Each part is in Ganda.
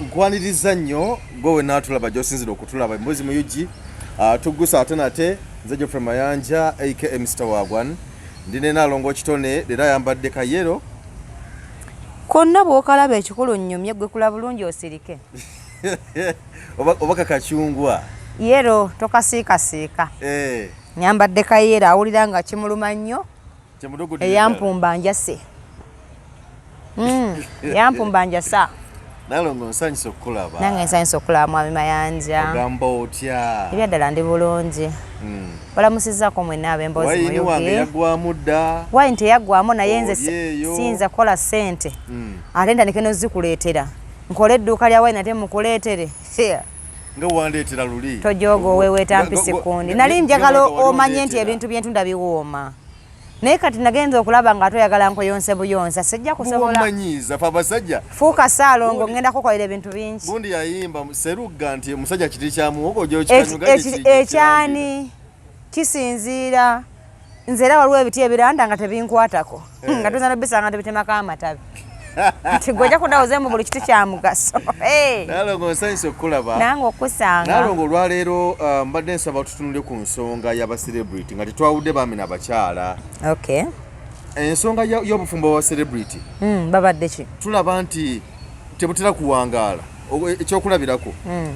nkwaniriza nnyo gwe n'atulaba gy'osinzira okutulaba embuzi mu yugi tuggusa ate nate nze Geoffrey Mayanja aka Mr. Wagwan ndine nalongo kitone era yambadde kayero konna bw'okalaba ekikulu nnyumye gwe kula bulungi osirike oba kakacungwa yero tokasiikasiika nyambadde kayero awulira nga kimuluma nnyo eyampumba njase yampumba njasa nalongo nsanyisa okukulaba nange nsanyisa okulaba mwami Mayanja ogamba otya ebyaddala ndi bulungi balamusizzaako mwenna ab'emboozi mu wayini wange yaggwamu dda wayini teyaggwamu naye nze siyinza kukola ssente ate ntandike n'ozikuleetera nkole edduuka lya wayini ate mukuleetere nga wandeetera luli tojooga oweeweeta mpisi kundi nali njagala omanye nti ebintu byentunda biwooma naye kati nagenza okulaba nga toyagala nkuyonse buyonsa sijja kusobola bumanyiza fa basajja fuuka saalongo ngenda kukolera ebintu bingi gundi yayimba serugga nti omusajja kiti kya muwogo gy'okikanyuga ekyani kisinziira nze era waliwo ebiti ebiranda nga tebinkwatako nga tuyinza nobisanga tebitemako amatabi nti gwe ojja kudawoze mu buli kiti kya mugaso nalongo nsanyisa okukulaba nange okusanga nalongo olwaleero mbadde nsaba tutunule ku nsonga y'abacelebrity nga tetwawudde baami n'abakyala ensonga y'obufumbo bwa celebrity babadde ki tulaba nti tebutera kuwangaala ekyokulabirako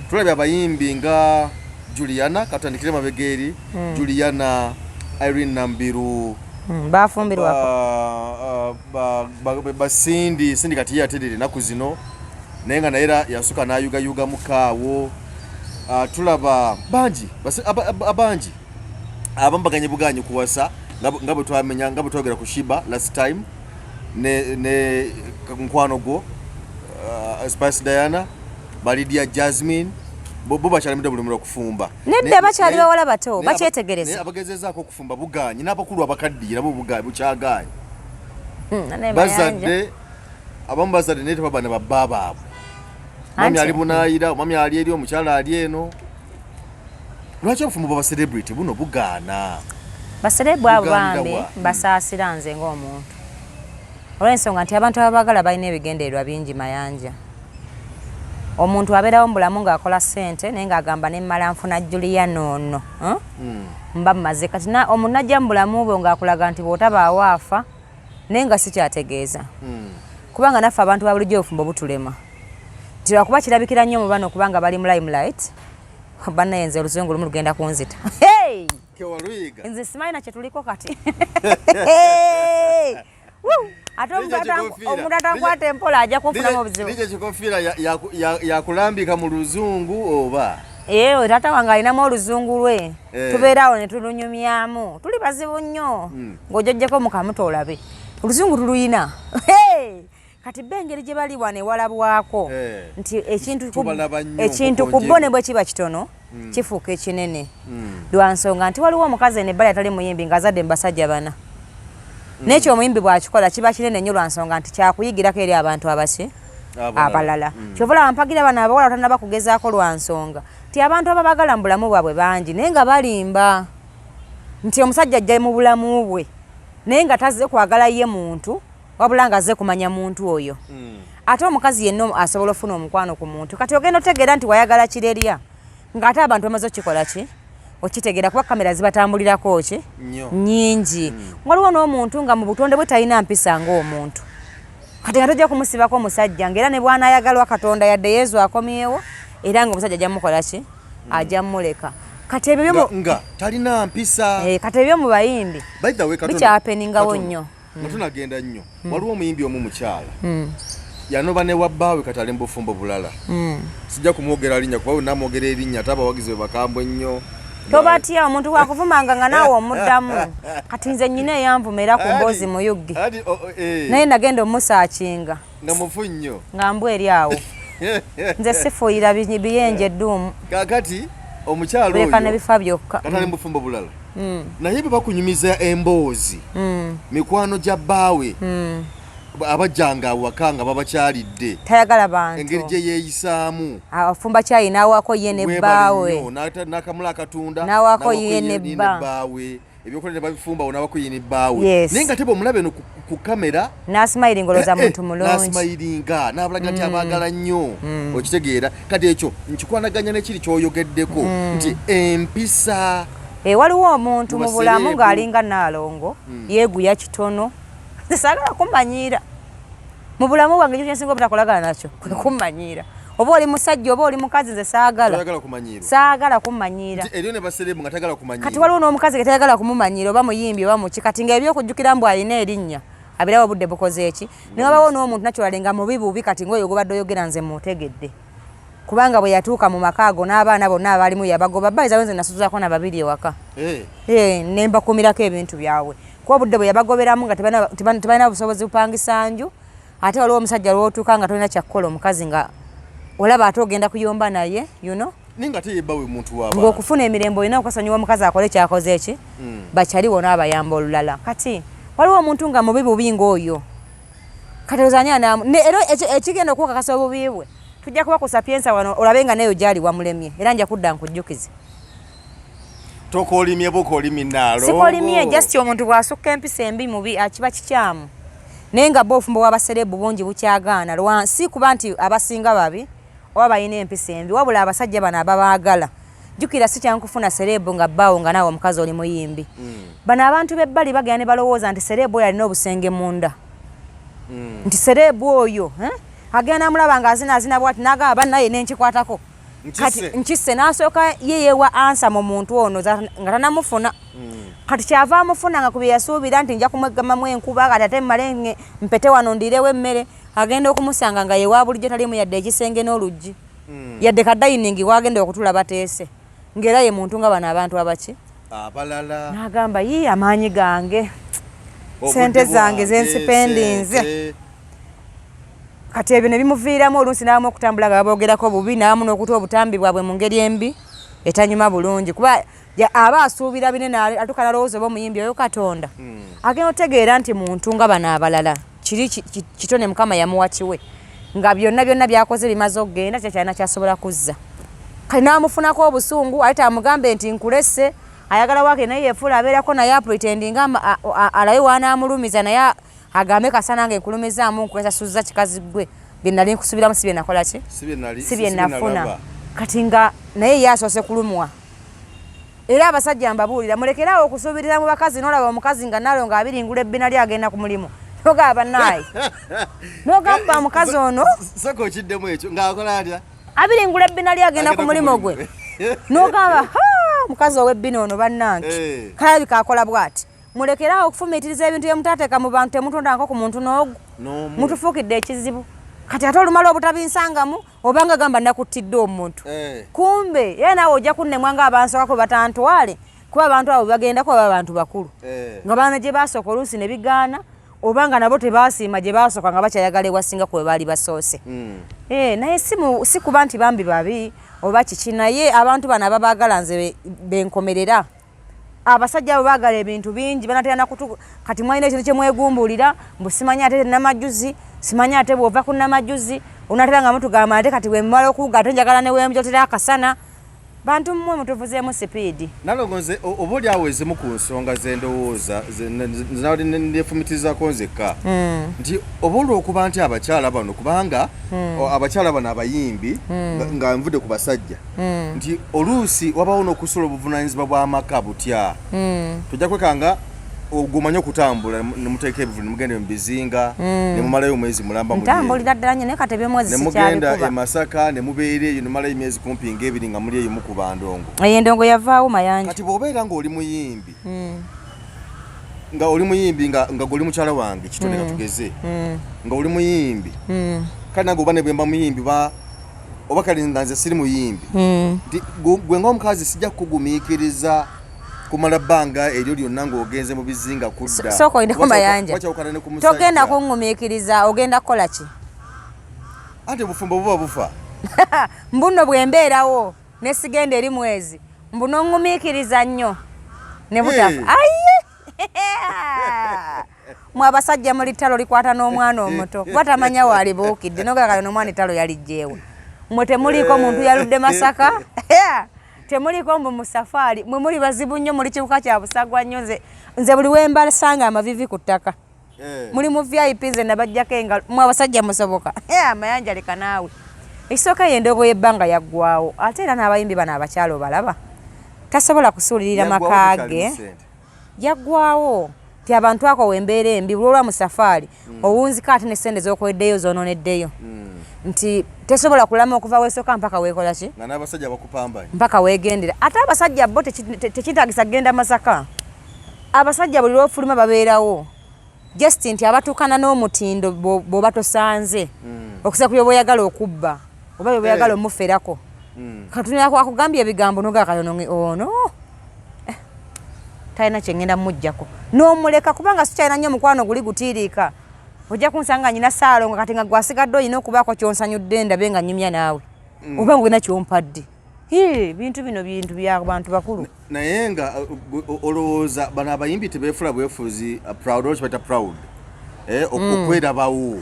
tulabye abayimbi nga Juliana katandikire mabegeeri Juliana Irene Namubiru bafumbirwako basindi kati yaterere naku zino naye nga naye yasuka n'ayugayuga mukaawo tulaba bangi abangi abamu baganye buganyi kuwasa nga bwe twamenya nga bwe twogera ku Shiba last time ne nkwano gwo Spice Diana Balidia Jasmine bo bakyalimidde bulumira okufumba nedda bakyali bawala bato bakyetegereza abagezezaako okufumba buganyi n'abakulu abakaddiye nabo bukyagaanyi bazadde abamu bazadde naye tebaba ne babba baabwe omwami ali bunaayira omwami ali eri omukyala ali eno lwaki obufumbo bwa celebrity buno bugaana baserebu abo bambi basaasira nze ng'omuntu olw'ensonga nti abantu ababagala balina ebigendererwa bingi Mayanja omuntu abeerawo mubulamu ng'akola ssente naye ng'agamba nemmala nfuna Juliana ono mba mmaze kati omuntu najja mu bulamu bwe ng'akulaga nti bw'otabaawo afa naye nga sikyategeeza kubanga naffe abantu ba bulijjo obufumbo butulema nti lwakuba kirabikira nnyo mu bano kubanga bali mu limelight bannayenze oluzungu lumu lugenda kunzita nze simanyi nakye tuliko kati ate omuntu atakwata empola ajja kunfunamu obuzibu nije kikofiira yakulambika mu luzungu oba taata wange alinamu oluzungu lwe tubeerawo ne tulunyumyamu tuli bazibu nnyo ng'ojjojjeko mukamuto olabe oluzungu tuluyina kati bengeri gye bali wano ewalabwako nti ekintu ku bo ne bwe kiba kitono kifuuka ekinene lwa nsonga nti waliwo omukazi enebbali atali muyimbi ng'azadde mu basajja bana n'ekyo omuyimbi bw'akikola kiba kinene nnyo lwa nsonga nti kyakuyigirako eri abantu abaki abalala kyova olaba mpagira bano abawala batannaba kugezaako lwa nsonga nti abantu ababagala mu bulamu bwabwe bangi naye nga balimba nti omusajja ajja mu bulamu bwe naye nga tazze kwagala ye muntu wabula nga azze kumanya muntu oyo ate omukazi yenna asobola ofuna omukwano ku muntu kati ogenda otegeera nti wayagala kirerya ng'ate abantu bamaze okikola ki okitegeera kuba kamera zibatambulirako ki nnyingi waliwo n'omuntu nga mu butonde bwe talina mpisa ng'omuntu kati nga tojja kumusibako omusajja ng'era ne bw'anaayagalwa Katonda yadde Yezu akomyewo era ng'omusajja ajja mukola ki ajja mmuleka kati ebyo nga talina mpisa kati ebyo mu bayimbi bikyapeningawo nnyo tunagenda nnyo waliwo omuyimbi omu mukyala yanoba ne wabbaawe kati ali mu bufumbo bulala sijja kumwogera linnya kuba namwogera erinnya ate abawagizi be bakambwe nnyo tobatya omuntu wakuvumanga nga naawe omuddamu kati nze nnyina eyanvuma era ku mboozi muyugge naye nagenda omusaakinga nga mufu nnyo nga mbw eri awo nze sifuuyira biyenje edduumu kakati omukyalo oyo leka nebifa byokka katali mbufumbo bulala naye bwe bakunyumiza emboozi mikwano gya bbaawe abajjanga awaka nga babakyalidde tayagala bantu engeri gye yeeyisaamu afumba kyayi n'awaako ye ne bbaawe n'akamula akatunda n'awaako ye ne bbaawe ebyokulya babifumba onaba kuyini baawe Yes. nenga tebo mulabe no ku kamera na smiling ngoloza muntu mulungi na smiling n'abalaga nti abagala nnyo okitegeera kati ekyo nkikwanaganya n'ekiri kyoyogeddeko nti empisa waliwo omuntu mu bulamu ng'alinga Naalongo yeeguya kitono saagala kummanyiira mu bulamu bwange ekyo kyensinga obutakolagana nakyo kummanyiira oba oli musajja oba oli mukazi nze saagala kummanyiira eriyo ne baserebu nga tagala kummanyiira kati waliwo n'omukazi ge tayagala kumumanyiira oba muyimbi oba muki kati ng'ebyokujjukira mbu alina erinnya abirawo obudde bukoze eki naye wabawo n'omuntu nakyolale nga mubi kati ng'oyo gobadde oyogera nze mutegedde kubanga bwe yatuuka mu maka ago n'abaana bonna abalimu yabagoba bayiza wenze nasuzaako na babiri ewaka ne mbakuumirako ebintu byabwe kuba obudde bwe yabagoberamu nga tebalina busobozi bupangisa nju ate waliwo omusajja lw'otuuka nga tolina kyakkola omukazi nga olaba ate ogenda kuyomba naye ninga teyebbawe muntu waaba ng'okufuna emirembe olina okukasonyiwa omukazi akole kyakoze eki bakyaliwo n'abayamba olulala kati waliwo omuntu nga mubi bubi ng'oyo kati ozanya era ekigenda okukakasa obubi bwe tujja kuba ku sapiensa wano olabe nga nayo gyali wamulemye era nja kudda nkujjukize tokolimye bukolimi Naalongo sikolimye just omuntu bw'asukka empisa embi mubi akiba kikyamu naye nga bo ofumbo w'abaserebu bungi bukyagaana lwansi kuba nti abasinga babi oba balina empisa embi wabula abasajja bano ababaagala jjukira si kyankufuna serebu nga bbaawo nga naawe omukazi oli muyimbi bano abantu b'ebbali bagenda ne balowooza nti serebu oyo alina obusenge munda nti serebu oyo agenda namulaba nga azina bwati n'agamba bannaye nenkikwatako kati nkisse n'asooka ye yeewa ansa mu muntu ono nga tanamufuna kati kyava amufuna nga kubye yasuubira nti nja kumweggamamu enkuba kati ate mmale mpete wano ndirewo emmere agenda okumusanga nga yeewa bulijjo talimu yadde ekisenge n'oluggi yadde kadayiningi wagenda okutula bateese ng'era ye muntu nga bano abantu abaki abalala n'agamba yii amaanyi gange sente zange zensipendinze kati ebyo ne bimuviiramu oluusi n'abamu okutambula nga baboogerako bubi n'abamu n'okuta obutambi bwabwe mu ngeri embi etanyuma bulungi kuba aba asuubira binene atuuka nalowooza oba omuyimbi oyo Katonda agenda otegeera nti muntu nga bano abalala kiri kitone Mukama yamuwa kiwe nga byonna byakoze bimaze okugenda kyakyalina kyasobola kuzza kati n'amufunako obusungu ate amugambe nti nkulesse ayagala waake naye yeefuula abeerako naye apretendinga alabe waanaamulumiza naye agambe kasana nga enkulumizaamu nkwesasuza kikazi gwe bye nali nkusubiramu si bye nakola ki si bye nafuna kati nga naye ye asoose kulumwa era abasajja mbabuulira mulekeraawo okusuubirira mu bakazi n'olaba omukazi nga Naalongo abiringula ebbina lye agenda ku mulimu nogaba naye nogamba mukazi ono soko okiddemu ekyo ng'akola atya abiringula ebbina lye agenda ku mulimu gwe nogamba mukazi ow'ebbina ono bannange kalabika akola bw'ati mulekerawo okufumiitiriza ebintu byemutateeka mu bantu temutondangako ku muntu n'ogu mutufuukidde ekizibu kati ate olumala obutabinsangamu obanga gamba nakuttidde omuntu kumbe ye naawe ojja kunnemwa ng'abansokako batantwale kuba abantu abo bagendako baba abantu bakulu nga baana gye basooka oluusi ne bigaana obanga nabo tebasiima gye basooka nga bakyayagala ewasinga kwe baali basoose naye si kuba nti bambi babi oba kiki naye abantu bano ababaagala nze benkomerera abasajja abo baagala ebintu bingi banatera nakutu kati mwalina ekintu kyemwegumbulira mbu simanyi ate namajuzi simanyi ate bwova ku namajuzi onatera nga mutugamba ate kati wemumala okuwuga ate njagala ne wemjotera akasana bantu mmwe mutuvuzeemu sipiidi Naalongo nze oba oli awo ezimu ku nsonga zendowooza nefumitirizako nzekka nti oba olw'okuba nti abakyala bano kubanga abakyala bano abayimbi nga nvudde ku basajja nti oluusi wabawo n'okusula obuvunaanyizibwa bw'amaka butya tujja kwekanga ogumanye okutambula nemuteeka ebivu nemugenda mu bizinga nemumalayo omwezi mulamba ntambulira ddala nnyo naye kati ebyomwezi sikyabikuba nemugenda e Masaka nemubeera eyo nemumalayo emyezi kumpi ng'ebiri nga muli eyo mukuba ndongo endongo yavaawo mayanja kati bw'obeera ng'oli muyimbi nga oli muyimbi nga goli mukyala wange kitone nga tugeze nga oli muyimbi kale nange oba ne bwemba muyimbi oba kale nga nze siri muyimbi gwe ng'omukazi sijja kukugumiikiriza kumala bbanga eryo lyonna ng'ogenze mu bizinga kudda sooka oyindeko mayanja togenda kungumiikiriza ogenda kukola ki ate bufumbo buba bufa mbuno bwembeerawo nesigenda eri mwezi mbu nongumiikiriza nnyo ne butafa aye mwe abasajja muli ttalo likwata n'omwana omuto kuba tamanya waalibuukidde nogala kale n'omwana ettalo yalijjeewa mwe temuliiko muntu yaludde Masaka temuliko mbu mu safari mwe muli bazibu nnyo muli kibuka kya busagwa nnyo nze buli wemba sanga amavivi ku ttaka muli mu VIP nze nabajjako enga mwe abasajja musoboka amayanja leka naawe ekisooka yendogo y'ebbanga yaggwawo ate era n'abayimbi bano abakyalo balaba tasobola kusuulirira makaage yaggwawo ti abantu ako wembeera embi bulolwa mu safari owunzika ate n'essente z'okweddeyo zoononeddeyo nti tesobola kulama okuva weesooka mpaka weekola ki nga n'abasajja bakupambanye mpaka weegendera ate abasajja bo tekitaagisa kgenda masaka abasajja buli lwofuluma babeerawo just nti abatuukana n'omutindo bw'oba tosanze okusa ku byobayagala okubba oba byobayagala omuferako katunirako akugambye ebigambo nogakayononge ono talina kyengenda mujjako n'omuleka kubanga sikyalina nnyo omukwano guli gutiiriika ojja kunsanga nyina saalo nga kati nga gwasigadde olina okubaako kyonsanyudde ndabe nga nnyumya naawe oba nga olina kyompadde bintu bino bintu bya bantu bakulu naye nga olowooza bano abayimbi tebeefula bwefuzi proud olwo kibaita proud okwerabawo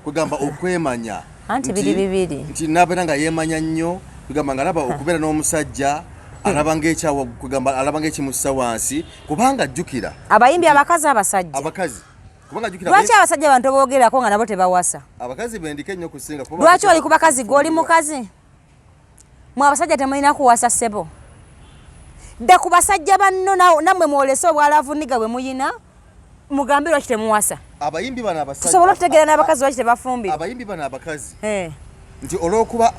kwegamba okwemanya anti biri bibiri nti nabeera nga yeemanya nnyo kwegamba nga alaba okubeera n'omusajja alaba ng'ekyawa kwegamba alaba ng'ekimussa wansi kubanga jjukira abayimbi abakazi abasajja lwaki abasajja bantu boogerako nga nabo tebawasa abakazi bendika ennyo kusinga lwaki oli ku bakazi gw'oli mukazi mwe abasajja temulina kuwasa ssebo dda ku basajja banno nammwe mwolese obwalaavu nniga bwe muyina mugambe lwaki temuwasa abayimbi bano abasajja tusobola okutegeera n'abakazi lwaki tebafumbira abayimbi bano abakazi nti olw'okuba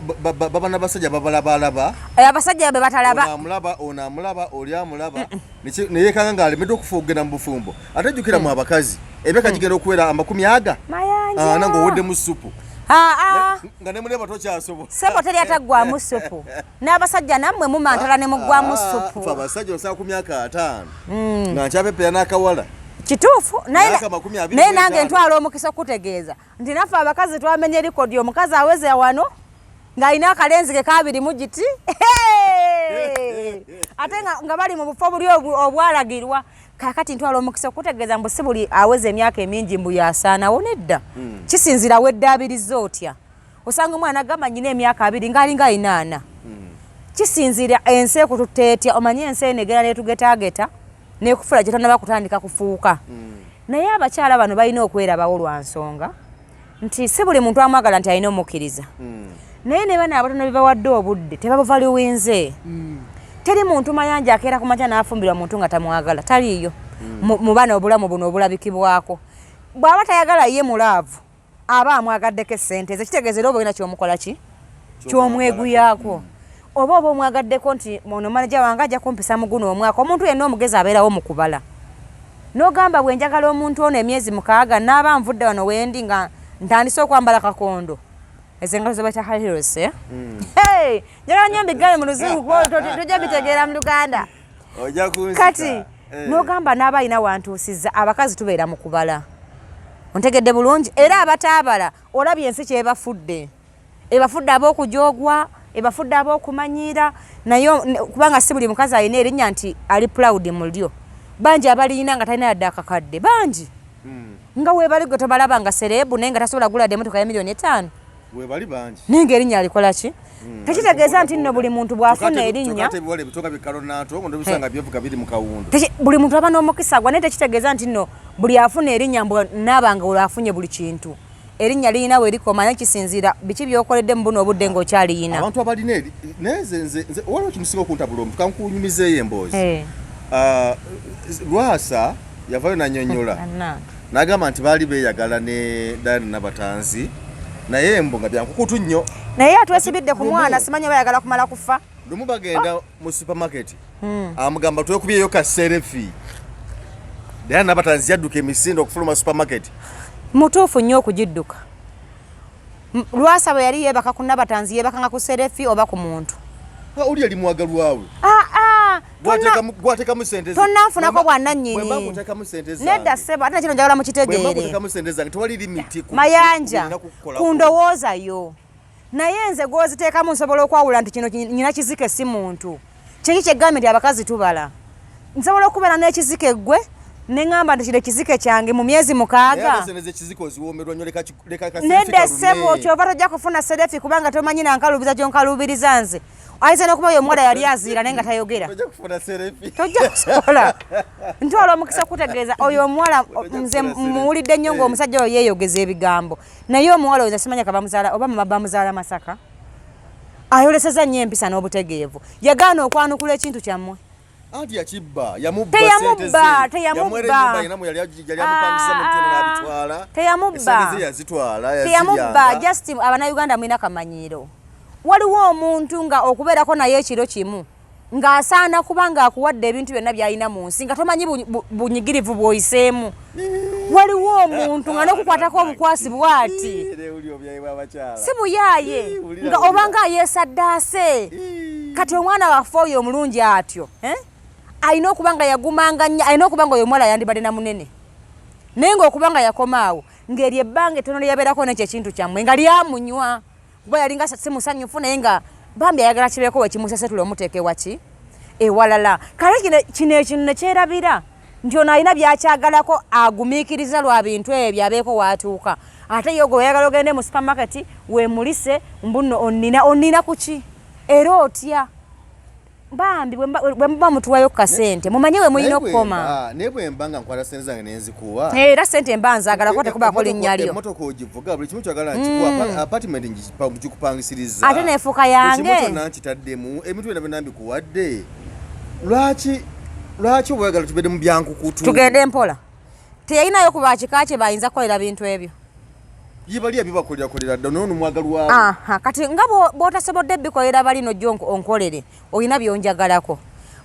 baba n'abasajja babalabalaba abasajja be batalaba ono amulaba oli amulaba neyeekanga ng'alemedde okufa okugenda mu bufumbo ate jjukiramu abakazi ebyeka gigenda okuwera amakumi aga nange oweddemu supu nga ne muleba tokyasobola sebo teri ataggwamu supu n'abasajja nammwe mumantala ne muggwamu supu abasajja osala ku myaka 5 nga nkyapepera n'akawala kituufu naye nange ntwala omukisa okutegeeza nti naffe abakazi twamenye likodi omukazi aweze wano ng'alina akalenzi ke kabiri mu giti ate nga bali mu bufo buli obwalagirwa kakati ntwala omukisa okutegeeza mbu si buli aweze emyaka emingi mbu yasaanawo nedda kisinzira weddaabiriza otya osanga omwana agamba nyina emyaka 2 ng'alinga 8 kisinzira ensi ekututte etya omanye ensi enegera netugetaageta nekufula gyetanaba kutandika kufuuka naye abakyala bano balina okwerabawo lwa nsonga nti si buli muntu amwagala nti alina omukkiriza naye ne bana abatono bebawadde obudde tebabuvaluwinze teri muntu mayanja akeera ku makya n'afumbirwa muntu nga tamwagala taliiyo mu bana obulamu buno obulabikibwako bw'aba tayagala ye mulaavu aba amwagaddeko essente ze kitegeeza era oba olina kyomukola ki kyomweguyaako oba omwagaddeko nti ono manaja wange ajja kumpisa mu guno omwaka omuntu yenna omugezi abeerawo mu kubala n'ogamba bwe njagala omuntu ono emyezi 6 n'aba nvudde wano wendi nga ntandise okwambala kakondo ezengalo ze bayita high heels njagala nnyo mbigale mu luzungu tojja bitegeera mu Luganda kati n'ogamba n'aba alina wantuusizza abakazi tubeera mu kubala ontegedde bulungi era abataabala olabye ensi kyebafudde ebafudde ab'okujogwa ebafudde ab'okumanyiira naye kubanga si buli mukazi alina erinnya nti ali proud mu lyo bangi abalina nga talina yadde akakadde bangi nga weebali gwe tobalaba nga serebu naye nga tasobola kuguladde emmotoka ya $5,000,000 weebali bangi naye ng'erinnya alikola ki tekitegeeza nti nno buli muntu bw'afuna erinnya buli muntu aba n'omukisa gwa naye tekitegeeza nti nno buli afuna erinnya mbu naabanga olwafunye buli kintu erinnya lirina we likoma naye kisinziira biki byokoledde mu buno obudde ng'okyaliyina abantu abalina nze waliwo kimusinga okuntabula omuntu kankunyumizeeyo emboozi lwasa yavayo nanyonyola n'agamba nti baali beeyagala ne Diana Nabatanzi naye mbo nga byankukutu nnyo naye atwesibidde ku mwana simanyi bayagala kumala kufa lumu bagenda mu supermarket amugamba twekubyeyo ka serefi Diana Nabatanzi yadduka emisinde okufuluma supermarket mutuufu nnyo okugidduka lwasa bwe yali yeebaka ku Nabatanzi yeebakanga ku serefi oba ku muntu oli yali mwagalwawe gwatekamu sente tonanfunako bwannannyini nedda ssebo ate nakino njagala mukitegeere mayanja kundowoozayo naye nze gwoziteekamu nsobola okwawula nti kino nyina kizike si muntu kiki kyegambye nti abakazi tubala nsobola okubeera n'ekizike ggwe neŋŋamba nti kino ekizike kyange mu myezi 6 nedda ssebo kyova tojja kufuna serefi kubanga tomanyi nankaluubiza gyonkaluubiriza nze ayinza n'okuba oyo omuwala yali aziira naye nga tayogera tojja kusobola ntwala omukisa okutegeeza oyo omuwala nze muwulidde nnyo ng'omusajja oyo yeeyogeza ebigambo naye omuwala oyo simanya kabamuzaala oba mama bamuzaala Masaka ayoleseza nnyo empisa n'obutegeevu yagaana okwanukula ekintu kyammwe anti yakibba yamubba teyamubba just Abannayuganda mwina kamanyiiro waliwo omuntu nga okubeerako naye ekiro kimu ng'asaana kuba ng'akuwadde ebintu byonna by'alina mu nsi nga tomanyi bunyigirivu bw'oyiseemu waliwo omuntu nga n'okukwatako obukwasi bw'ati si buyaaye nga oba ng'ayeesaddaase kati omwana waffe oyo omulungi atyo alina okuba nga yagumanga nnyo alina okuba nga oyo omuwala yandibadde na munene naye ng'okuba nga yakomaawo ng'eri ebbanga ettono lyeyabeerako n'ekyo ekintu kyammwe nga lyamunywa kuba yalinga si musanyufu naye nga bambi ayagala kibeeko wekimusesetula omuteeke waki ewalala kale kino ekino ne kyerabira nti ono alina byakyagalako agumiikiriza lwa bintu ebyo abeeko waatuuka ate ye ogwo oyagala ogende mu supermarket weemulise mbuno onnina kuki era otya bambi bwe muba mutuwayo ku kasente mumanye we mulina okukoma naye bwe mba nga nkwata sente zange ne nzikuwa era sente mba nzaagala kuba tekubaako linnya lyo emmotoka ogivuga buli kimu kyagala nkikuwa apartment ngikupangisiriza ate neefuuka yange buli kimu kyonna nkitaddemu ebintu byonna byonna mbikuwadde lwaki obwagala tubedde mu byankukutu tugende mpola teyalinayo ku bakika kye bayinza kukolera bintu ebyo yibali abibakolera dda nono mwagalwawo kati nga bw'otasobodde bikolera bali nojja onkolere olina byonjagalako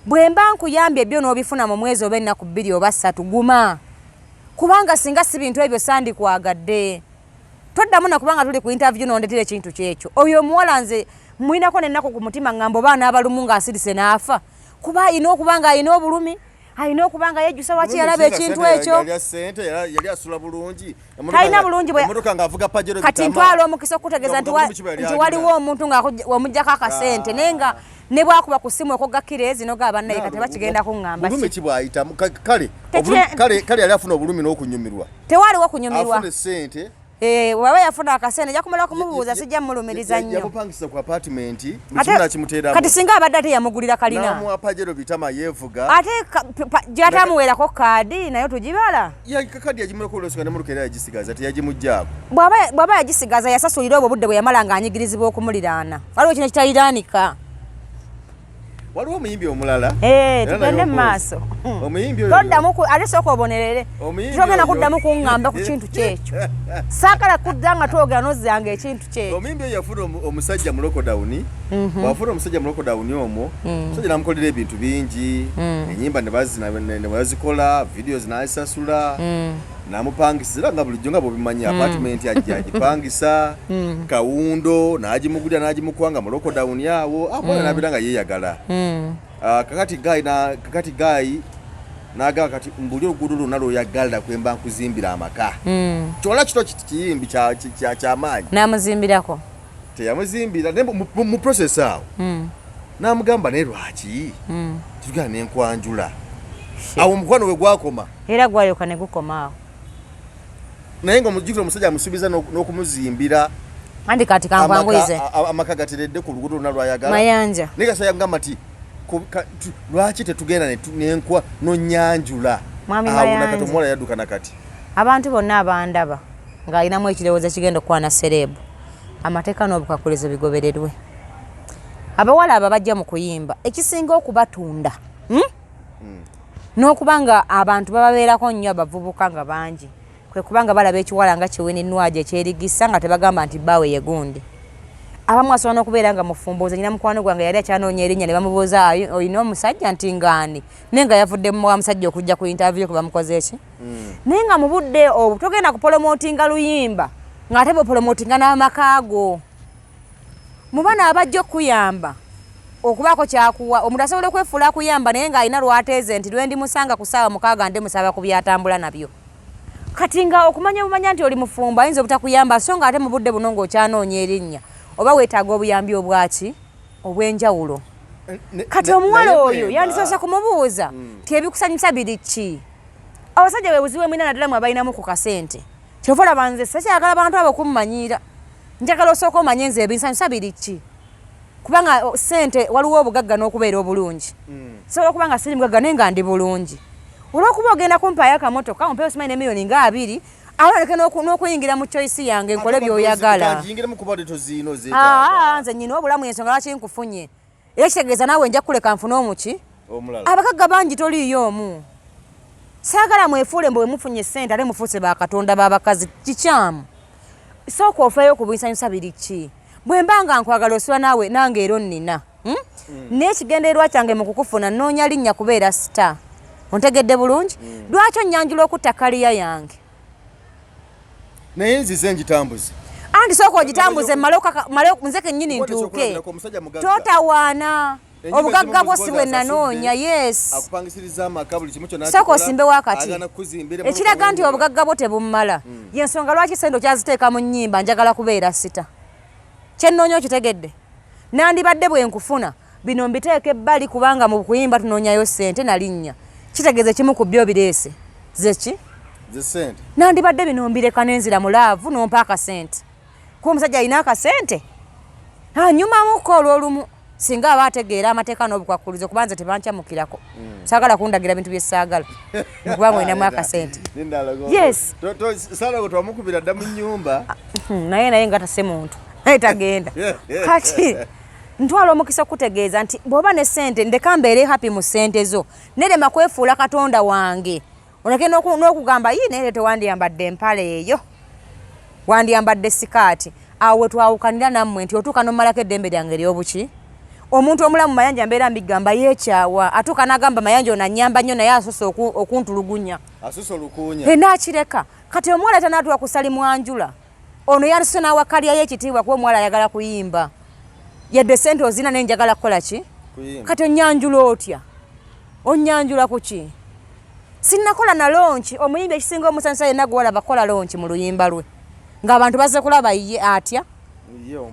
bwe mba nkuyambye ebyo n'obifuna mu mwezi oba ennaku 2 oba 3 guma kubanga singa si bintu ebyo sandikwagadde toddamu nakubanga tuli ku interview n'ondetera ekintu kyekyo oyo omuwala nze mwinako n'ennaku ku mutima ngamba oba n'abalumu ng'asirise n'afa kuba alina okuba nga alina obulumi alina okuba nga yejjusa waki yalaba ekintu ekyo yali asula bulungi talina bulungi kati ntwala omukisa okutegeeza nti waliwo omuntu ng'omuggyako akasente naye nga ne bwakuba ku ssimu okogakire zino gabannaye kati bakigenda kuŋŋamba bulumi kibwayitamu kale yali afuna obulumi n'okunyumirwa tewaliwo kunyumirwa afuna sente waba yafuna akasente nja kumala kumubuuza sijja mulumiriza nnyo yamupangisa ku apartment kati singa abadde ate yamugulira kalina namuwa pajero bitama yeevuga ate gyatamuweerako kaadi nayo tugibala kaadi yagimulako olwesonga nemotoka era yagisigaza teyagimugjaako bw'aba yagisigaza yasasulira obwo budde bwe yamala ng'anyigirizibwa okumuliraana waliwo kino kitaliraanika waliwo omuyimbi omulala tugende mu maaso toddamu ate sooka obonerere togenda kuddamu kuŋŋamba ku kintu kyekyo saakala kudda nga twogera nozzanga ekintu kyekyo omuyimbi oyo yafuna omusajja mu lokodawuni bwafuna omusajja mu lokodawuni omwo omusajja namukolera ebintu bingi enyimba ne bazikola videos n'azisasula namupangisira nga bulijjo nga bwobimanyi apartment agipangisa kawundo n'agimugulira n'agimukwanga mu lokodawuni awo akola n'abeera nga yeeyagala kakati gayi n'agamba kati mbuli oluguudo lwonna lw'oyagalira kwemba nkuzimbira amaka kyona kito kiyimbi kyamaanyi n'amuzimbirako teyamuzimbira mu process awo n'amugamba naye lwaki tugana n'enkwanjula awo omukwano we gwakoma era gwalyoka ne gukomaawo naye ng'omujjukira omusajja amusuubiza n'okumuzimbira andi kati kankwanguyize amaka gateredde ku luguudo lwonna lwayagala mayanja naye gasaya ngamba ti lwaki tetugenda nenkwa nonyanjula awo nakati omuwala yadduka nakati abantu bonna abandaba ng'alinamu ekirowoozo kigenda okukwana serebu amateeka n'obukakulizo bigobererwe abawala abo bajja mu kuyimba ekisinga okubatunda n'okuba nga abantu bababeerako nnyo abavubuka nga bangi kwe kubanga balaba ekiwala nga kiwininnwaje ekyerigisa nga tebagamba nti bbaawe ye gundi abamu asobola n'okubeera nga mufumbuuza nyina mukwano gwange yali akyanoonya erinnya ne bamubuuza olina omusajja nti ngaani naye nga yavudde wa musajja okujja ku interview kwe bamukoze eki naye nga mu budde obwo togenda kupolomootinga luyimba ng'ate bwepolomootinga n'amaka go mu bana abajja okuyamba okubaako kyakuwa omuntu asobola okwefuula akuyamba naye ng'alina lwateeze nti lwendi musanga ku ssaawa 6 nde musaba ku byatambula nabyo kati nga okumanya bumanya nti oli mufumbo ayinza obutakuyamba so nga ate mu budde buno ng'okyanoonya erinnya oba weetaaga obuyambi obwaki obw'enjawulo kati omuwala oyo yandisoose kumubuuza nti ebikusanyusa biri ki abasajja bebuzibu mwina naddala mwe abalinamu ku kasente kyova olaba nze sikyagala abantu abo kummanyiira njagala osooka omanye nze ebinsanyusa biri ki kubanga sente waliwo obugagga n'okubeera obulungi sobola okuba nga siri mugagga naye nga ndi bulungi olw'okuba ogenda kumpaayo akamotoka ompeeyo osimanyi n'emiliyoni nga 2 awaleke n'okuyingira mu choice yange nkole by'oyagala nze nyina obulamu ensonga lwaki nkufunye era kitegeeza naawe nja kuleka nfune omuki abagagga bangi toliiyo omu saagala mwefuule mbe wemufunye sente ate mufuuse bakatonda b'abakazi kikyamu sooka ofeeyo okubunsanyusa biri ki bwe mba nga nkwagala osula naawe nange ero nnina naye ekigendererwa kyange mu kukufuna nnoonya linnya kubeera star ontegedde bulungi lwaki onnyanjula okutta kaliya yange naye nzize ngitambuze anti sooka ogitambuze male nze kennyini ntuuke totawaana obugagga bwo si bwe nanoonya yes sooka osimbewo akati ekiraga nti obugagga bwo tebummala yensonga lwaki sente okyaziteeka mu nnyimba njagala kubeera sita kyennoonya okitegedde nandibadde bwe nkufuna bino mbiteeka ebbali kubanga mu kuyimba tunoonyayo sente na linnya kitegeeze kimu ku byo bireese zeki nandibadde bino mbireka n'enzira mu laavu nompa akasente kuba omusajja alina akasente anyumamuko olw'olumu singa aba ategeera amateeka n'obukwakkulizo kuba nze tebankyamukirako saagala kundagira bintu bye saagala kubanga olinamu akasente yes twamukubira dda mu nnyumba naye nga tase muntu naye tagenda kati ntwala omukisa okutegeeza nti bw'oba ne sente ndeka mbeere happy mu sente zo nerema kwefuula katonda wange oleke n'okugamba naye tewandiyambadde empale eyo wandiyambadde sikaati awo we twawukanira nammwe nti otuuka n'omalako eddembe lyange ery'obuki omuntu omulamu mayanja mbeera mbigamba yeekyawa atuuka n'agamba mayanja onanyamba nnyo naye asoose okuntulugunya naakireka kati omuwala tanaatuwa kusali mwanjula ono yandise n'awakalyayo ekitiibwa kuba omuwala ayagala kuyimba yadde sente ozina naye njagala kukola ki kati onnyanjula otya onnyanjula ku ki sinnakola na lonchi omuyimbi ekisinga omusanyusa yenna gwolaba kola lonchi mu luyimba lwe ng'abantu bazze kulaba ye atya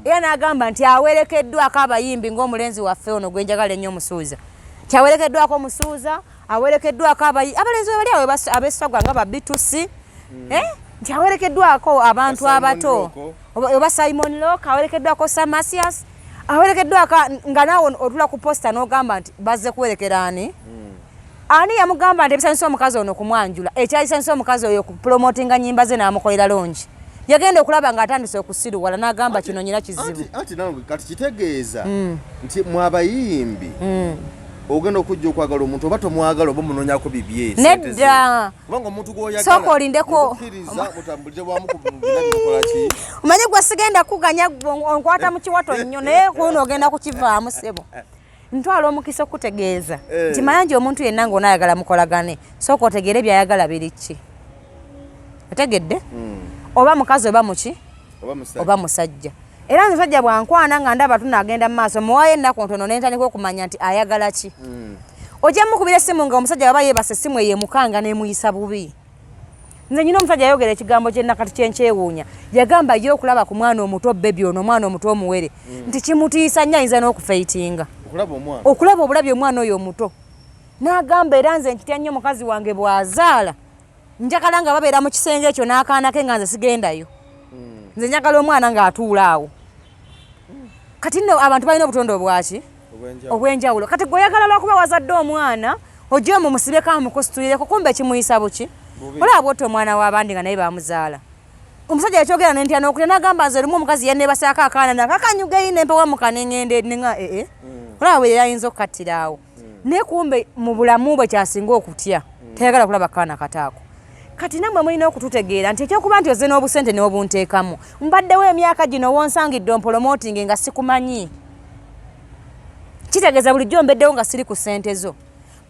era n'agamba nti awerekeddwako abayimbi ng'omulenzi waffe ono gwe njagala ennyo omusuuza nti awerekeddwako omusuuza awerekeddwako abalenzi we bali awo ab'essagwa nga babitusi nti awerekeddwako abantu abato oba Simon Locke awerekeddwako Samasias awerekeddwako nga naawe otula ku posta n'ogamba nti bazze kuwerekera ani yamugamba nti ebisanyusa omukazi ono kumwanjula ekyalisanyusa omukazi oyo kupromotinga nnyimba ze n'amukolera longi yagenda okulaba ng'atandise okusiruwala n'agamba kino nyina kizibu anti nange kati kitegeeza nti mwabayimbi ogenda okujja okwagala omuntu oba tomwagala oba munoonyako bibye nedda kubanga omuntu sooka olindeko omanyi gwe sigenda kuganya onkwata mu kiwato nnyo naye kuno ogenda kukivaamu sebo ntwala omukisa okutegeeza nti mayanja omuntu yenna ng'onaayagala mukolagane sooka otegeere byayagala biri ki otegedde oba mukazi oba muki oba musajja era nze musajja bwankwana nga ndaba tunaagenda mu maaso muwaayo ennaku ntono nentandika okumanya nti ayagala ki ojja mukubira essimu nga omusajja baba yeebasa essimu eyemukanga n'emuyisa bubi nze nyina omusajja yayogera ekigambo kyennakati kyenkyewuunya yagamba ye okulaba ku mwana omuto bebi ono omwana omuto omuwere nti kimutiisa nnyo ayinza n'okufeitinga okulaba obulabi omwana oyo omuto n'agamba era nze nkitya nnyo mukazi wange bw'azaala njagala nga babeera mu kisenge ekyo n'akaana ke nga nze sigendayo nze njagala omwana ng'atuula awo kati nno abantu balina obutonde obwaki obw'enjawulo kati gweoyagala lwakuba wazadde omwana ojje mumusibeko amukositulireko kumbe kimuyisa buki olaba bwotta omwana w'abandi nga naye bamuzaala omusajja yakyogera nentya n'okutya n'agamba nze olumu omukazi yanneebasaako akaana nakakanyugeyi nempewamuka neŋŋende nenga olaba bwe yayinza okukattira awo naye kumbe mu bulamu bwe kyasinga okutya tayagala kulaba kaana kataako kati nammwe mulina okututegeera nti ekyokuba nti ozze n'obusente n'obunteekamu mbaddewo emyaka gino wonsangidde ompolomootingi nga sikumanyi kitegeeza bulijjo mbeddewo nga siri ku ssente zo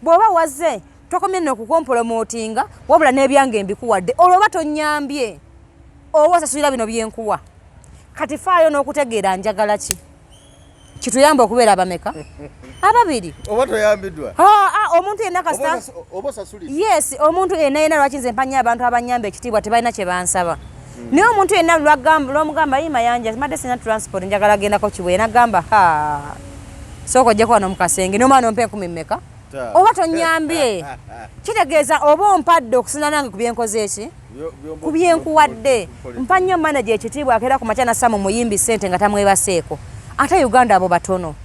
bw'oba wazze tokomye nno okukompolomootinga wabula n'ebyange mbikuwadde olwoba tonnyambye oba osasulira bino byenkuwa kati faayo n'okutegeera njagala ki kituyamba okubeera abameka ababiri oba toyambiddwa omuntu yenna kasita yes omuntu yenna lwaki nze mpanya abantu abanyamba ekitiibwa tebalina kye bansaba naye omuntu yenna lwomugamba yima yanja madde sina transport njagala gendako kibuye nagamba sooka ojja kuba n'omukasenge n'omwana ompa 10 mmeka oba tonyambye kitegeeza oba ompadde okusinza nange ku byenkoze eki ku byenkuwadde mpa nnyo manager ekitiibwa akeera ku makya nassa mu muyimbi ssente nga tamwebaseeko ate Uganda abo batono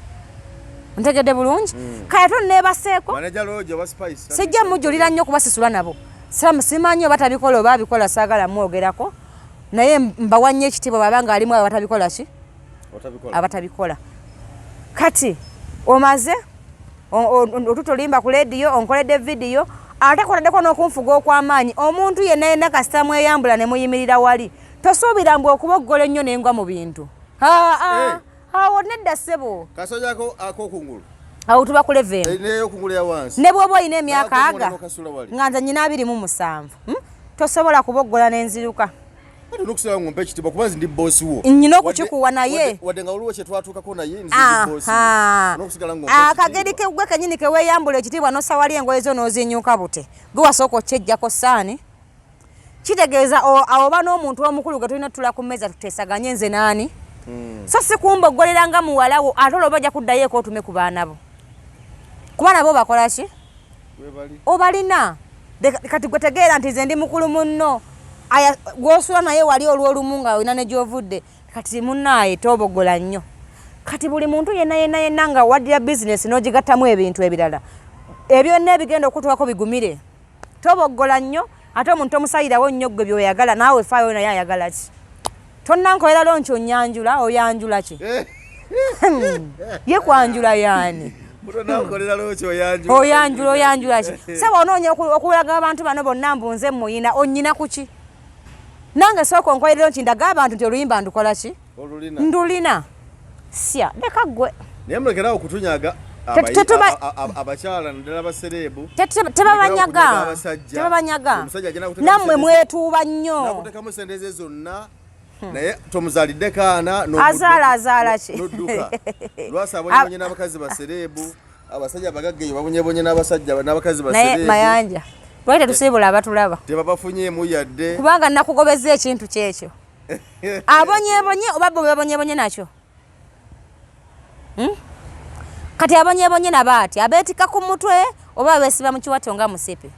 ntegedde bulungi kaya tonneebaseeko manager Roger wa Spice sijja mujulira nnyo kubasisula nabo simanyi batabikola oba abikola saagala mwogerako naye mbawanye ekitiibwa babanga alimu abatabikola ki abatabikola kati omaze otutolimba ku lediyo onkoledde vidiyo ate koleddeko n'okunfuga okw'amaanyi omuntu yenna yenna kasita mweyambula ne muyimirira wali tosuubira mbwe okuboggola ennyo n'engwa mu bintu awo nedda ssebo kasojako ak'okungulu awo tuba ku level n'ey'okungulu ya wansi ne bw'oba olina emyaka aga nga nze nnyina 27 tosobola kuboggola n'enziruka nokusaba ngompe ekitiibwa kuba nzi ndi boosi wo nnyina okukikuwa naye wadde nga waliwo kye twatuukako naye nzi ndi boosi wo n'okusigala ngompe akageri gwe kennyini ke weeyambula ekitiibwa n'osawali engoye zo n'ozinyuka bute gwe wasooka okyejjako saani kitegeeza oba n'omuntu omukulu gwe tulina tutula ku mmeeza tuteesaganye nze naani so si kumboggolera nga muwalawo ate olwo bajja kuddayo eko otume ku baana bo kuba nabo bakola ki obalina kati gwe tegeera nti nze ndi mukulu munno gw'osula naye wali olw'olumu nga olina ne gy'ovudde kati munnaaye toboggola nnyo kati buli muntu yenna nga waddira bizinesi n'ogigattamu ebintu ebirala ebyo byonna ebigenda okutwako bigumire toboggola nnyo ate omuntu omusayirawo nnyo gwe by'oyagala naawe faayo naye ayagala ki tonnankolera lonki onyanjula oyanjula ki ye kwanjula yaani oyanjula ki saba onoonya okulaga abantu bano bonna mbunze muyina onyina ku ki nange sooka onkolera lonki ndaga abantu nti oluyimba ndukola ki ndulina sya leka ggwe naye mulekerawo kutunyaga abakyala naddala abasereebu tebabanyaga nammwe mwetuuba nnyo nakutekamu sente ze zonna naye tomuzaalidde kaana azaala ki nodduka lwasi abonyebonye n'abakazi basereebu abasajja abagagga eyo babonyebonye n'abakazi basereebu naye mayanja lwaki tetusiibula abatulaba tebabafunyeemu yadde kubanga nakugobeza ekintu kyekyo abonyebonye oba bo babonyebonye nakyo kati abonyebonye nabaati abeetika ku mutwe oba beesiba mu kiwato nga musipi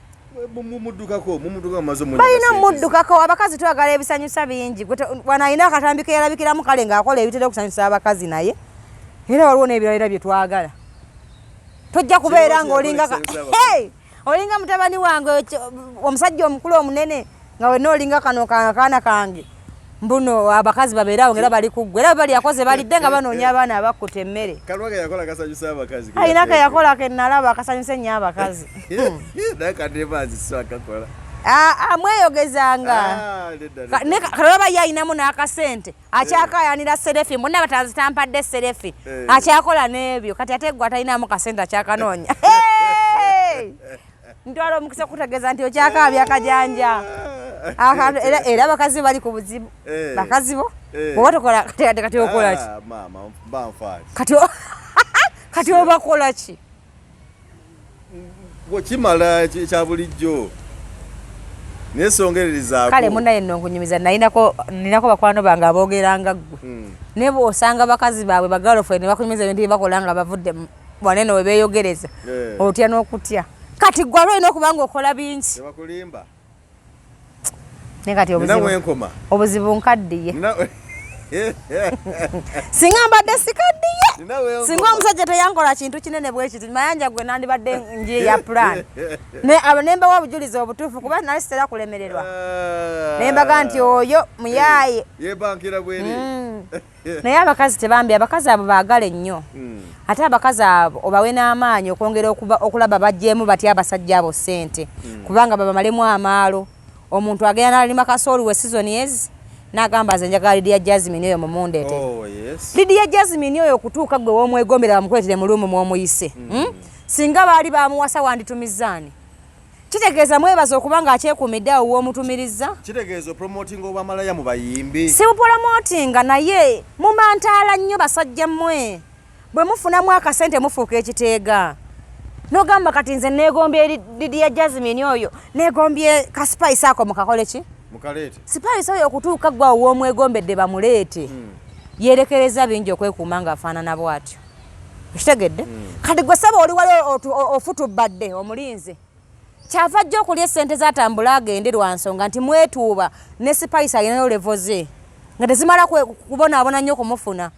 balina muddukako abakazi twagala ebisanyusa bingi wano alina akatambi keyalabikiramu kale ng'akola ebitera okusanyusa abakazi naye era waliwo n'ebirala bye twagala tojja kubeera ng'olinga mutabani wange omusajja omukulu omunene nga wenna olinga kano kaana kange mbuno abakazi babeerawo ngera bali kuggwa era bali akoze balidde nga banoonya abaana abakkuta emmere alina ke yakola ke nalaba akasanyusa ennyo abakazi amweyogezanga kalaba ye ayinamu n'akasente akyakayanira serefi mbonna batanzi tampadde serefi akyakola n'ebyo kati ate gwe atalinamu kasente akyakanoonya ntwala omukisa okutegeeza nti okyakaabya akajanja era abakazi bali ku buzibu bakazi bo oba tokola kati okola ki kati obakola ki kimala kya bulijjo nesongererizaako kale munnaye nno nkunyumiza ninako bakwano bange aboogeranga ggwe naye bw'osanga bakazi baabwe bagalofe ne bakunyumiza ebintu bye bakola nga bavudde wanene we beeyogereza otya n'okutya kati gwe olina okuba nga okola bingi naye kati obuzibu nkaddiye singa mbadde sikaddiye singa omusajja teyankola kintu kinene bwe kiti mayanja gwe nandibadde nje ya plan nembawa obujulizi obutuufu kuba nali sitera kulemererwa nembaga nti oyo muyaaye naye abakazi tebambi abakazi abo baagale nnyo ate abakazi abo obawe n'amaanyi okwongera okulaba bajjeemu batya abasajja abo ssente kubanga babamalemu amaalo omuntu agenda n'alima kasooli we sizoni ezi n'agamba nze njagala Lydia Jasmine oyo mumundeete Lydia Jasmine oyo okutuuka gwe w'omwegombera bamukuleetere mu luumu mw'omuyise singa baali bamuwasa wanditumizaani kitegeeza mwebaza okuba nga akyekuumidde awo w'omutumiriza kitegeeza opromotinga obwamalaya mu bayimbi si bupromotinga naye mumantaala nnyo basajja mmwe bwe mufunamu akasente mufuuka ekiteega n'ogamba kati nze neegombye Lydia Jasmine oyo neegombye ka spice ako mukakole ki mukalete spice oyo okutuuka gwa w'omwegombedde bamuleete yeerekereza bingi okwekuuma ng'afaanana bw'atyo ekitegedde kati gwe saba oli wali ofutubadde omulinze kyava ajja okulya essente zatambula agende lwa nsonga nti mwetuuba ne spice alinayo levo ze nga tezimala kubonaabona nnyo kumufuna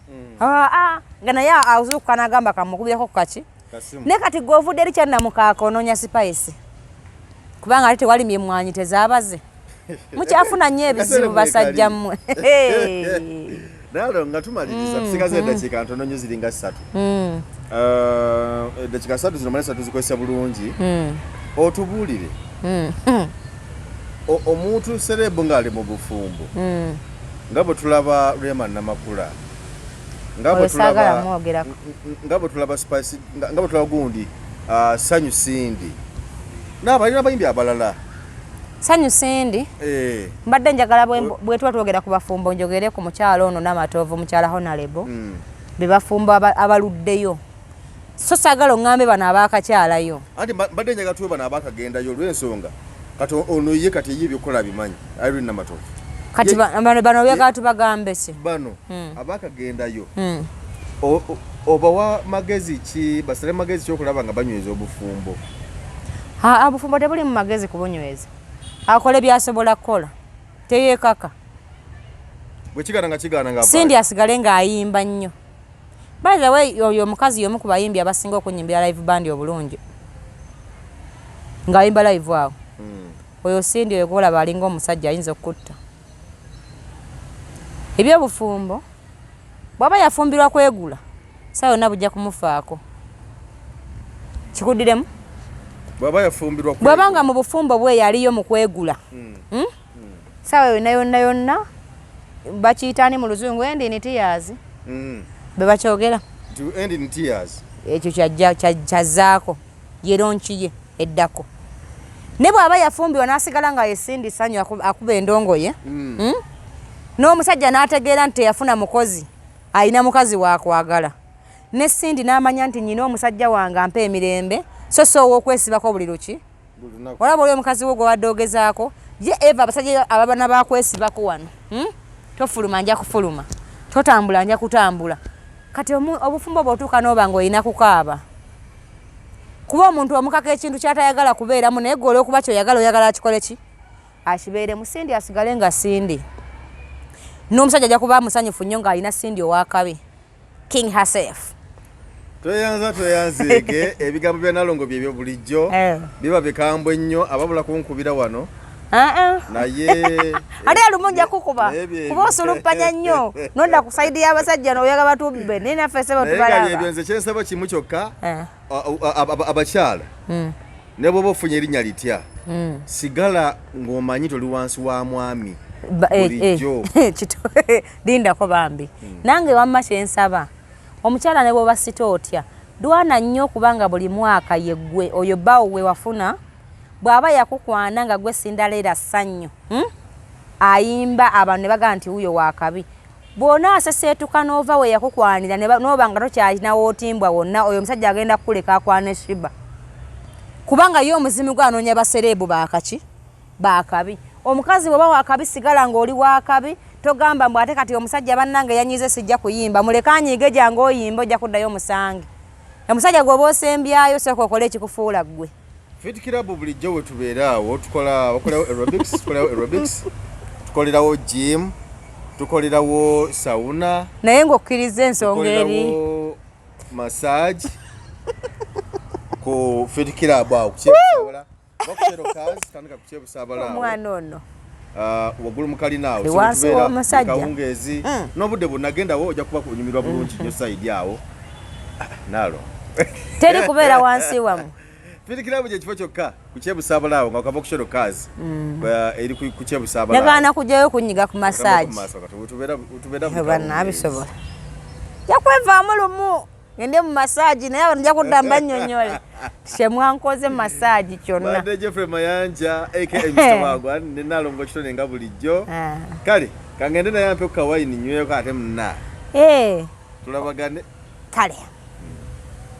nga naye azuukuka n'agamba kamukubireko ku kaki ne kati gw'ovudde eri kyannamukaaka onoonya sipayisi kubanga ate tewali myemwanyi tezaabaze mukyafuna nnyo ebizibu basajja mmwe naalo nga tumaliriza tusigaze eddakiika ntono nnyo ziringa 3 eddakiika 3 zino malesa tuzikozesa bulungi otubuulire omuntu serebu ng'ali mu bufumbo nga bwe tulaba Rema Namakula nga bwe tulaba Spice nga bwe tulaba gundi Sanyu Sindi n'abalina abayimbi abalala Sanyu Sindi mbadde njagala bwe tuba twogera ku bafumbo njogere ku mukyalo ono Namatovu mukyala Honorable be bafumbo abaluddeyo so saagala oŋŋambe bano abaakakyalayo anti mbadde njagala tuwe bano abaakagendayo olw'ensonga kati ono ye kati ye byokola bimanyi Irene Namubiru kati bano byagala tubagambe ki bano abaakagendayo obawa magezi ki basale magezi ki okulaba nga banyweza obufumbo obufumbo tebuli mu magezi kubunyweza akola byasobola kukola teyeekaka bwe Sindi asigale ng'ayimba nnyo by the way oyo omukazi y'omu ku bayimbi abasinga okunyimbira live band obulungi ng'ayimba live awo oyo Sindi oyo gwolaba alinga omusajja ayinza okutta ebyobufumbo bw'aba yafumbirwa kwegula saa yonna bujja kumufaako kikuddiremu bw'aba nga mu bufumbo bwe yaliyo mu kwegula sawa yonna bakiyitaani mu luzungu end in tears be bakyogera ekyo kyazzaako yeronki ye eddako ne bw'aba yafumbirwa n'asigala nga Sindi Sanyu akuba endongoye n'omusajja n'ategeera nti teyafuna mukozi alina mukazi waakwagala ne Sindi n'amanya nti nyina omusajja wange ampa emirembe so soowa okwesibako buli luki olaba oli omukazi wo gwe wadde ogezaako ye eva abasajja ababana bakwesibako wano tofuluma nja kufuluma totambula nja kutambula kati obufumbo bw'otuuka n'oba ng'olina kukaaba kuba omuntu omukaka ekintu kyatayagala kubeeramu naye gwe olw'okuba kyoyagala oyagala akikole ki akibeeremu Sindi asigale nga Sindi n'omusajja ajja kuba musanyufu nnyo ng'alina Sindi owakabi king herself tweyanzeege ebigambo bya Nalongo byebyo bulijjo biba bikambwe ennyo ababula kunkubira wano naye ate alumu nja kukuba kuba osuluppanya nnyo nodda ku saidi y'abasajja n'oyaga batubbe naye naffe sebo tubalaba ebyo nze kyensaba kimu kyokka abakyala ne bw'oba ofunye erinnya litya sigala ng'omanyi toli wansi wa mwami bulijjo lindako bambi nange wamma kyensaba omukyala ne bw'oba sito otya dwana nnyo kubanga buli mwaka yeggwe oyo bawo we wafuna bw'aba yakukwana nga gwe sindaleera ssanyu ayimba abantu ne bagamba nti wuyo wakabi bw'ona aseseetuka n'ova we yakukwanira n'oba nga tokyalinawo otimbwa wonna oyo omusajja agenda kukuleka akwana eshiba kubanga ye omuzimu gwe anoonya basereebu baakaki baakabi omukazi bw'oba wakabi sigala ng'oli wakabi togamba mbw ate kati omusajja bannange yanyize sijja kuyimba muleka anyiige gyange oyimba ojja kuddayo omusange omusajja gw'oba osembyayo sooka okole ekikufuula ggwe Fit Club bulijjo we tubeeraawo tukolawo aerobics tukolerawo gym tukolerawo sauna naye ng'okkiriza ensonga eri massage ku Fit Club awo kukyebusabala bakuserokazi tandika kukyebusabala omwana ono waggulu mukalinaawo kawungeezi n'obudde bunagendawo ojja kuba kunyumirwa bulungi nnyo sayidi awo naalo teri kubeera wansi wamu Fit Club gye kifo kyokka ku kyebusabalawo nga okava okuserokazi eri ku kyebusabalawo yagaana kujjayo kunyiga ku massage nabisobola yakwevaamu lumu ngende mu massage naye abantu nja kudda mbannyonnyole kyemwankoze massage kyonna badde Jeffrey Mayanja aka Mr. Wagwan ne Nalongo kitone nga bulijjo kale kangende naye ampe ku kawayini nyweko ate munna tulabagane kale